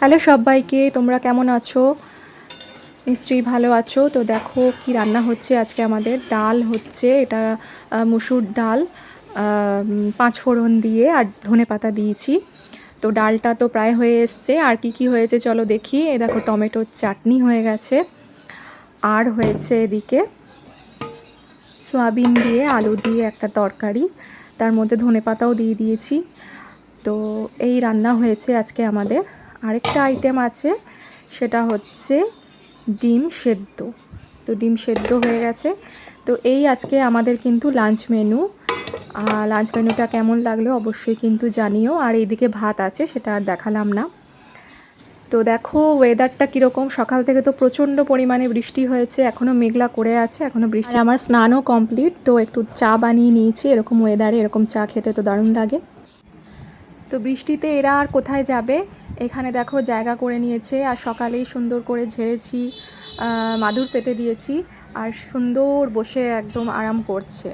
Hello সবাইকে, তোমরা কেমন আছো? নিশ্চয়ই ভালো আছো। তো দেখো কি রান্না হচ্ছে আজকে আমাদের। ডাল হচ্ছে, এটা মুসুর ডাল, পাঁচ ফোড়ন দিয়ে আর ধনেপাতা দিয়েছি। তো ডালটা তো প্রায় হয়ে এসছে। আর কি কি হয়েছে চলো দেখি। এ দেখো টমেটোর চাটনি হয়ে গেছে, আর হয়েছে এদিকে সয়াবিন দিয়ে আলু দিয়ে একটা তরকারি, তার মধ্যে ধনেপাতাও দিয়ে দিয়েছি। তো এই রান্না হয়েছে আজকে আমাদের। আরেকটা আইটেম আছে, সেটা হচ্ছে ডিম সেদ্ধ। তো ডিম সেদ্ধ হয়ে গেছে। তো এই আজকে আমাদের কিন্তু লাঞ্চ মেনু। লাঞ্চ মেনুটা কেমন লাগলো অবশ্যই কিন্তু জানিও। আর এইদিকে ভাত আছে, সেটা আর দেখালাম না। তো দেখো ওয়েদারটা কীরকম। সকাল থেকে তো প্রচণ্ড পরিমাণে বৃষ্টি হয়েছে, এখনও মেঘলা করে আছে, এখনও বৃষ্টি। আমার স্নানও কমপ্লিট, তো একটু চা বানিয়ে নিয়েছি। এরকম ওয়েদারে এরকম চা খেতে তো দারুণ লাগে। তো বৃষ্টিতে এরা আর কোথায় যাবে, এখানে দেখো জায়গা করে নিয়েছে। আর সকালেই সুন্দর করে ঝেড়েছি, মাদুর পেতে দিয়েছি, আর সুন্দর বসে একদম আরাম করছে।